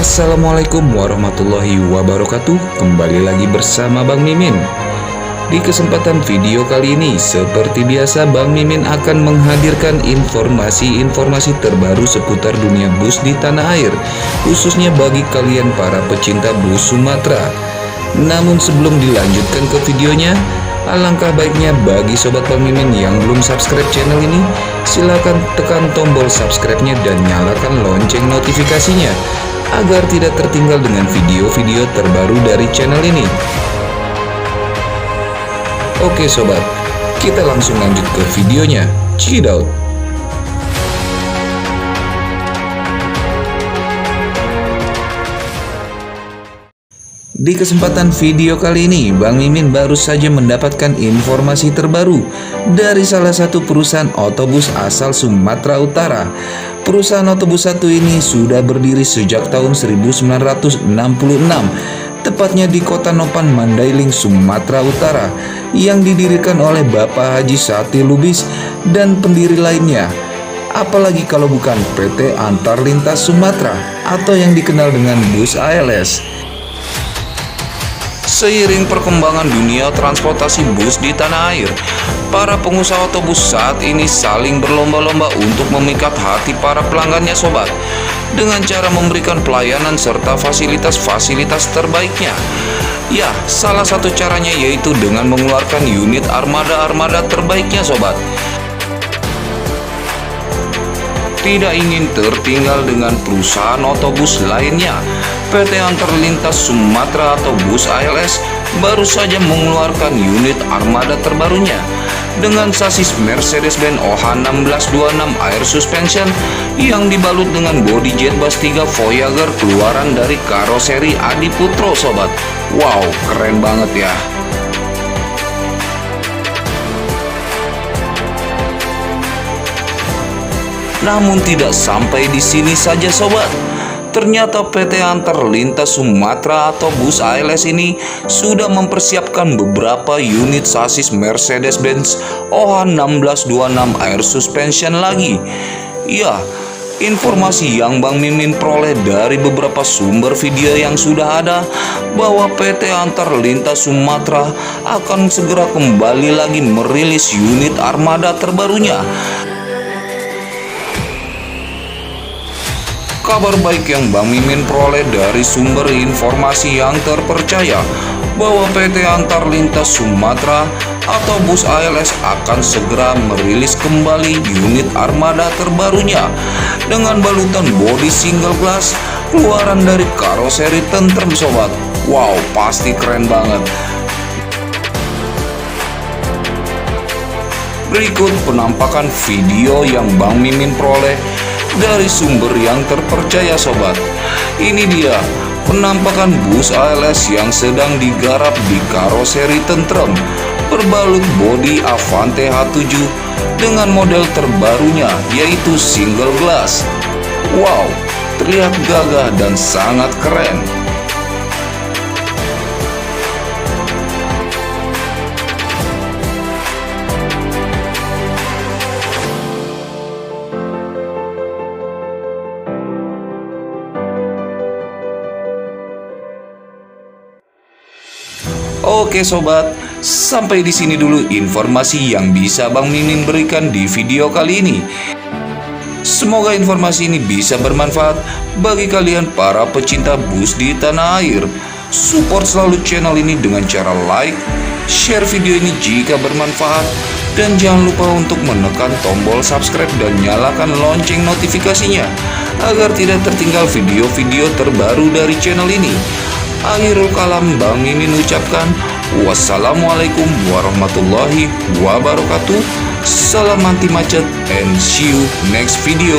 Assalamualaikum warahmatullahi wabarakatuh. Kembali lagi bersama Bang Mimin. Di kesempatan video kali ini, seperti biasa Bang Mimin akan menghadirkan informasi-informasi terbaru seputar dunia bus di tanah air, khususnya bagi kalian para pecinta bus Sumatera. Namun sebelum dilanjutkan ke videonya, alangkah baiknya bagi sobat Bang Mimin yang belum subscribe channel ini, silakan tekan tombol subscribe-nya dan nyalakan lonceng notifikasinya agar tidak tertinggal dengan video-video terbaru dari channel ini. Oke sobat, kita langsung lanjut ke videonya. Check it out. Di kesempatan video kali ini, Bang Mimin baru saja mendapatkan informasi terbaru dari salah satu perusahaan otobus asal Sumatera Utara. Perusahaan otobus satu ini sudah berdiri sejak tahun 1966, tepatnya di Kota Nopan, Mandailing, Sumatera Utara, yang didirikan oleh Bapak Haji Sati Lubis dan pendiri lainnya. Apalagi kalau bukan PT Antar Lintas Sumatera atau yang dikenal dengan Bus ALS. Seiring perkembangan dunia transportasi bus di tanah air, para pengusaha otobus saat ini saling berlomba-lomba untuk memikat hati para pelanggannya sobat, dengan cara memberikan pelayanan serta fasilitas-fasilitas terbaiknya. Ya, salah satu caranya yaitu dengan mengeluarkan unit armada-armada terbaiknya sobat. Tidak ingin tertinggal dengan perusahaan otobus lainnya, PT Antar Lintas Sumatera atau Bus ALS baru saja mengeluarkan unit armada terbarunya dengan sasis Mercedes-Benz OH1626 Air Suspension yang dibalut dengan bodi Jetbus 3 Voyager keluaran dari karoseri Adi Putro sobat. Wow, keren banget ya. Namun tidak sampai di sini saja sobat. Ternyata PT Antar Lintas Sumatera atau Bus ALS ini sudah mempersiapkan beberapa unit sasis Mercedes-Benz OH1626 Air Suspension lagi. Ya, informasi yang Bang Mimin peroleh dari beberapa sumber video yang sudah ada, bahwa PT Antar Lintas Sumatera akan segera kembali lagi merilis unit armada terbarunya. Kabar baik yang Bang Mimin peroleh dari sumber informasi yang terpercaya, bahwa PT Antar Lintas Sumatera atau Bus ALS akan segera merilis kembali unit armada terbarunya dengan balutan bodi single glass keluaran dari karoseri tentrem sobat. Wow, pasti keren banget. Berikut penampakan video yang Bang Mimin peroleh dari sumber yang terpercaya sobat. Ini dia penampakan bus ALS yang sedang digarap di karoseri tentrem berbalut bodi Avante H7 dengan model terbarunya yaitu single glass. Wow, terlihat gagah dan sangat keren. Oke sobat, sampai di sini dulu informasi yang bisa Bang Mimin berikan di video kali ini. Semoga informasi ini bisa bermanfaat bagi kalian para pecinta bus di tanah air. Support selalu channel ini dengan cara like, share video ini jika bermanfaat, dan jangan lupa untuk menekan tombol subscribe dan nyalakan lonceng notifikasinya agar tidak tertinggal video-video terbaru dari channel ini. Akhirul kalam, Bang Mimin ucapkan wassalamualaikum warahmatullahi wabarakatuh. Salam anti macet and see you next video.